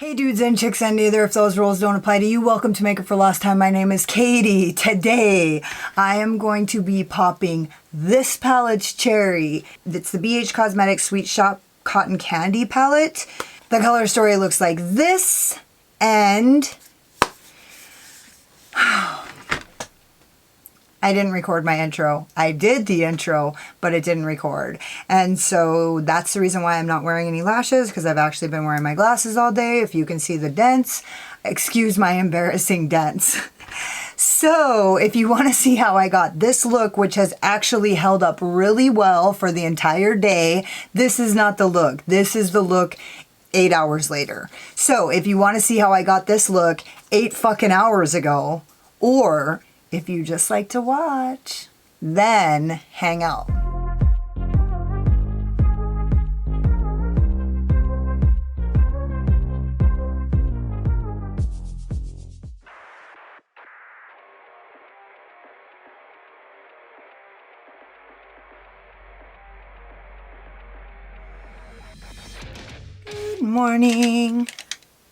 Hey dudes and chicks and neither, if those rules don't apply to you, welcome to Makeup for Last Time. My name is Katie. Today, I am going to be popping this palette's cherry. It's the BH Cosmetics Sweet Shop Cotton Candy palette. The color story looks like this, and I didn't record my intro. I did the intro, but it didn't record. And so that's the reason why I'm not wearing any lashes, because I've actually been wearing my glasses all day. If you can see the dents, excuse my embarrassing dents. So if you want to see how I got this look, which has actually held up really well for the entire day, this is not the look. This is the look 8 hours later. So if you want to see how I got this look 8 fucking hours ago, or if you just like to watch, then hang out. Good morning,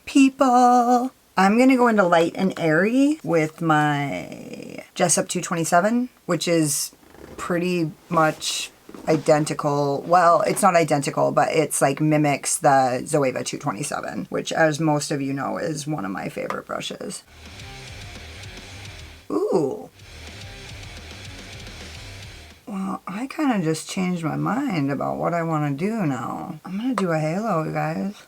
people. I'm going to go into light and airy with my JESSUP 227, which is pretty much identical. Well, it's not identical, but it's like mimics the Zoeva 227, which, as most of you know, is one of my favorite brushes. Ooh. Well, I kind of just changed my mind about what I want to do now. I'm going to do a halo, you guys.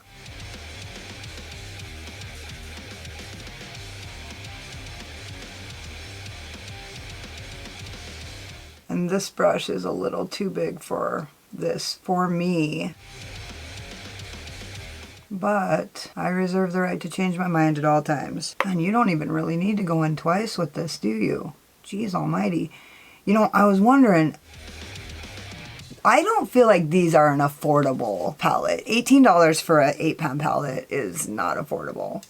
And this brush is a little too big for this, for me. But I reserve the right to change my mind at all times. And you don't even really need to go in twice with this, do you? Jeez almighty. You know, I was wondering, I don't feel like these are an affordable palette. $18 for an 8-pound palette is not affordable.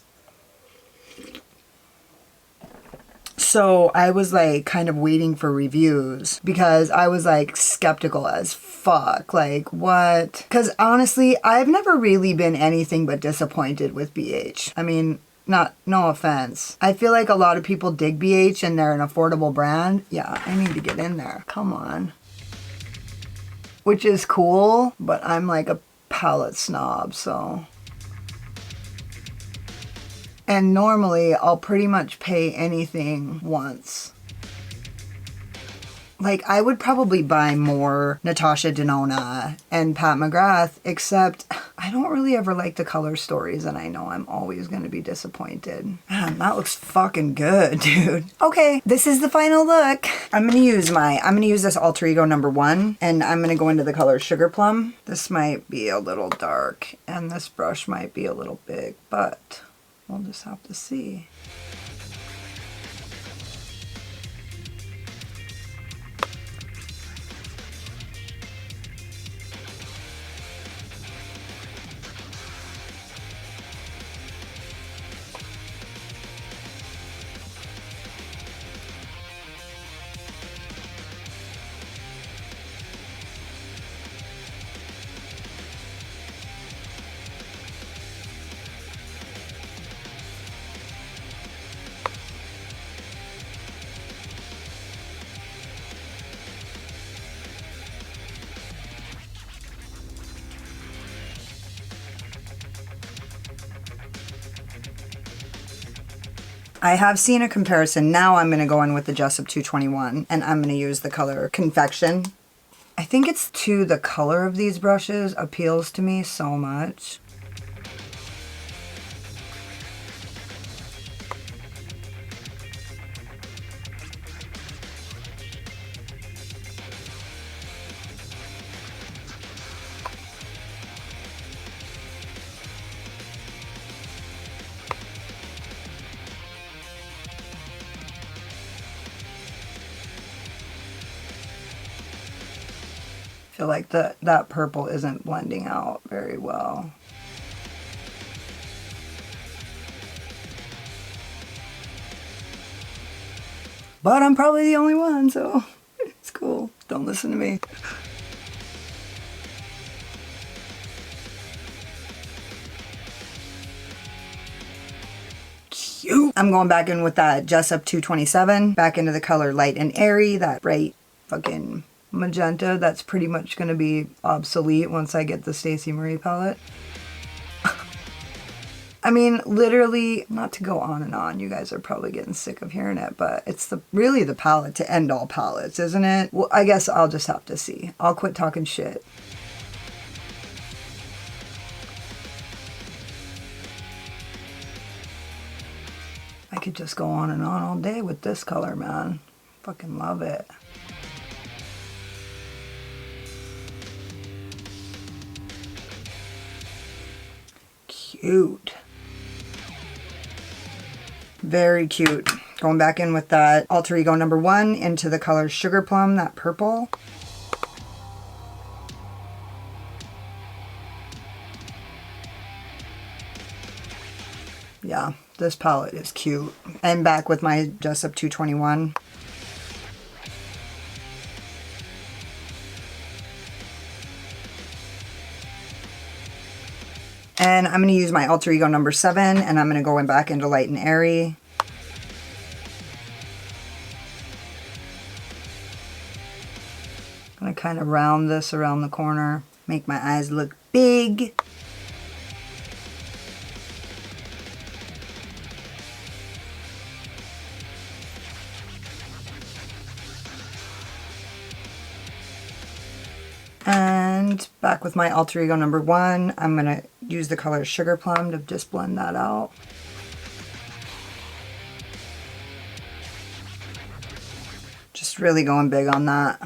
So I was like kind of waiting for reviews because I was like skeptical as fuck. Like, what? Because honestly, I've never really been anything but disappointed with BH. I mean, no offense. I feel like a lot of people dig BH and they're an affordable brand. Yeah, I need to get in there. Come on. Which is cool, but I'm like a palette snob, so. And normally, I'll pretty much pay anything once. Like, I would probably buy more Natasha Denona and Pat McGrath, except I don't really ever like the color stories, and I know I'm always going to be disappointed. Man, that looks fucking good, dude. Okay, this is the final look. I'm going to use this Alter Ego #1, and I'm going to go into the color Sugar Plum. This might be a little dark, and this brush might be a little big, but we'll just have to see. I have seen a comparison. Now I'm going to go in with the JESSUP 221, and I'm going to use the color Confection. I think it's the color of these brushes appeals to me so much. I feel like that purple isn't blending out very well. But I'm probably the only one, so it's cool. Don't listen to me. I'm going back in with that JESSUP 227, back into the color Light and Airy, that bright fucking magenta that's pretty much going to be obsolete once I get the Stacey Marie palette. I mean, literally, not to go on and on, you guys are probably getting sick of hearing it, but it's really the palette to end all palettes, isn't it? Well, I guess I'll just have to see. I'll quit talking shit. I could just go on and on all day with this color, man. Fucking love it. Cute. Very cute. Going back in with that Alter Ego number 1 into the color Sugar Plum, that purple. Yeah, this palette is cute. And back with my JESSUP 221. And I'm going to use my Alter Ego number 7, and I'm going to go in back into Light and Airy. I'm going to kind of round this around the corner, make my eyes look big. And back with my Alter Ego number 1, I'm going to use the color Sugar Plum to just blend that out. Just really going big on that.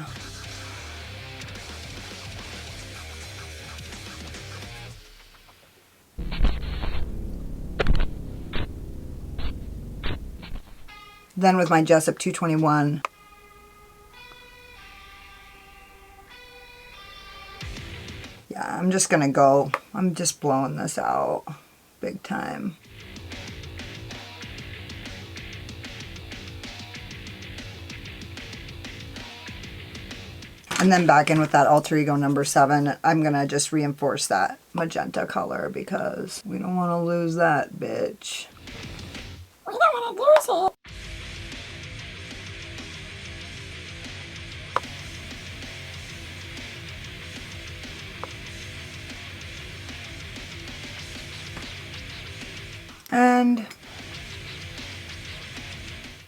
Then with my JESSUP 221, I'm just gonna go, I'm just blowing this out big time. And then back in with that Alter Ego number 7, I'm gonna just reinforce that magenta color because we don't wanna lose that bitch. We don't wanna lose it. And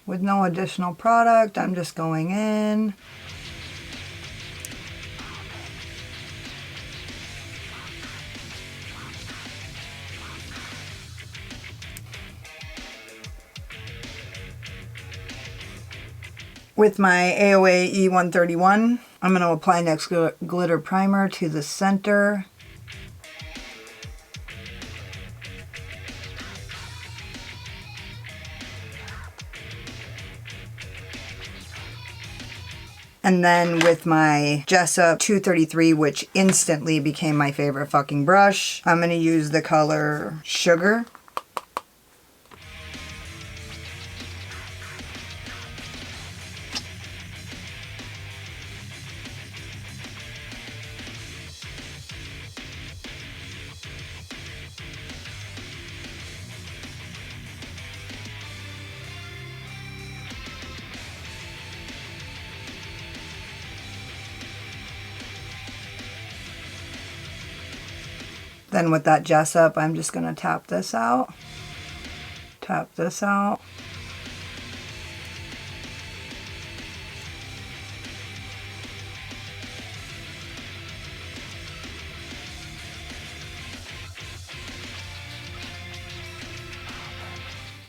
with no additional product, I'm just going in. With my AOA E131, I'm going to apply NYX Glitter Primer to the center. And then with my JESSUP 233, which instantly became my favorite fucking brush, I'm going to use the color Sugar. Then with that JESSUP, I'm just going to tap this out. Tap this out.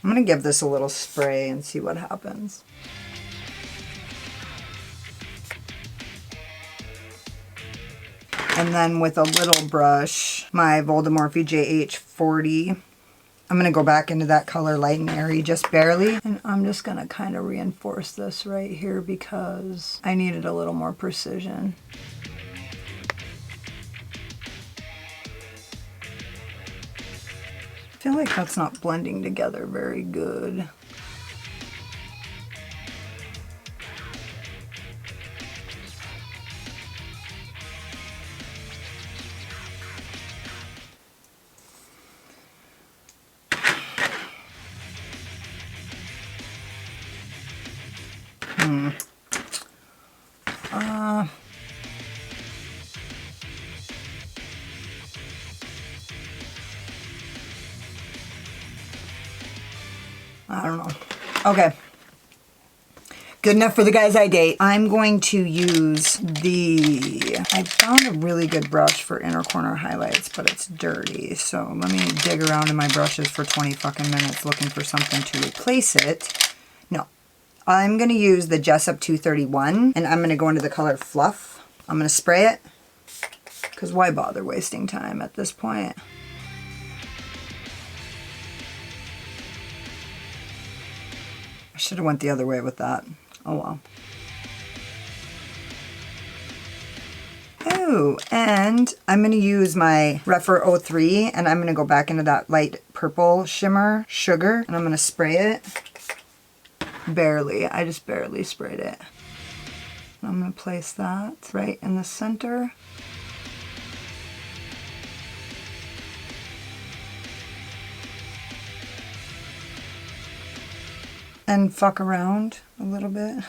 I'm going to give this a little spray and see what happens. And then with a little brush, my Voldemorphe JH40, I'm going to go back into that color Light and Airy just barely. And I'm just going to kind of reinforce this right here because I needed a little more precision. I feel like that's not blending together very good. I don't know. Okay. Good enough for the guys I date. I'm going to use I found a really good brush for inner corner highlights, but it's dirty. So let me dig around in my brushes for 20 fucking minutes looking for something to replace it. No, I'm going to use the JESSUP 231, and I'm going to go into the color Fluff. I'm going to spray it, because why bother wasting time at this point? I should have went the other way with that. Oh well. Oh, and I'm going to use my Refer 03, and I'm going to go back into that light purple shimmer sugar, and I'm going to spray it. Barely. I just barely sprayed it. I'm going to place that right in the center. And fuck around a little bit.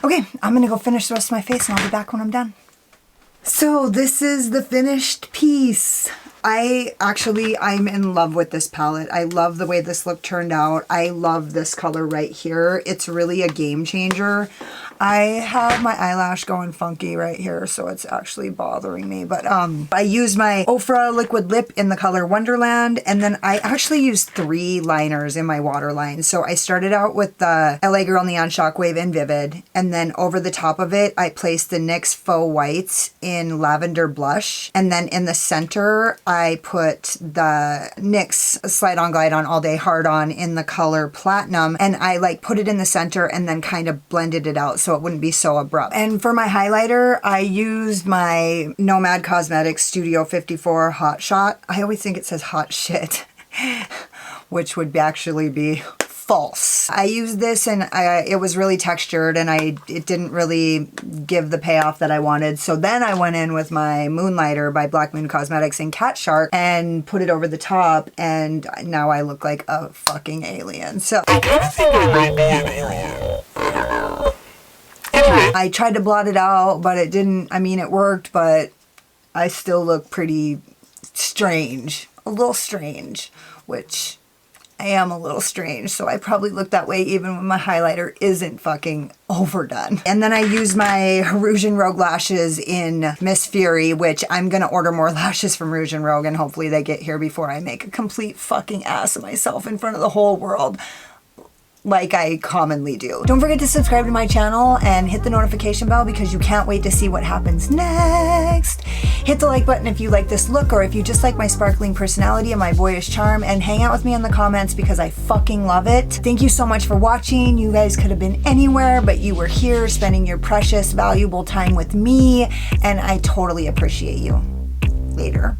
Okay, I'm gonna go finish the rest of my face and I'll be back when I'm done. So this is the finished piece. I'm in love with this palette. I love the way this look turned out. I love this color right here. It's really a game changer. I have my eyelash going funky right here, so it's actually bothering me. But I used my Ofra liquid lip in the color Wonderland, and then I actually used 3 liners in my waterline. So I started out with the LA Girl Neon Shockwave in Vivid, and then over the top of it, I placed the NYX Faux Whites in Lavender Blush, and then in the center, I put the NYX Slide On Glide On All Day Hard On in the color Platinum, and I like put it in the center and then kind of blended it out so it wouldn't be so abrupt. And for my highlighter, I used my Nomad Cosmetics Studio 54 Hot Shot. I always think it says hot shit, which would actually be false. I used this and it was really textured, and it didn't really give the payoff that I wanted. So then I went in with my Moonlighter by Black Moon Cosmetics in Cat Shark and put it over the top, and now I look like a fucking alien. So I kind of think I might be an alien. I tried to blot it out, but it didn't. I mean, it worked, but I still look pretty strange. A little strange, which I am a little strange, so I probably look that way even when my highlighter isn't fucking overdone. And then I use my Rouge and Rogue lashes in Miss Fury, which I'm gonna order more lashes from Rouge and Rogue, and hopefully they get here before I make a complete fucking ass of myself in front of the whole world, like I commonly do. Don't forget to subscribe to my channel and hit the notification bell because you can't wait to see what happens next. Hit the like button if you like this look, or if you just like my sparkling personality and my boyish charm, and hang out with me in the comments because I fucking love it. Thank you so much for watching. You guys could have been anywhere, but you were here spending your precious, valuable time with me, and I totally appreciate you. Later.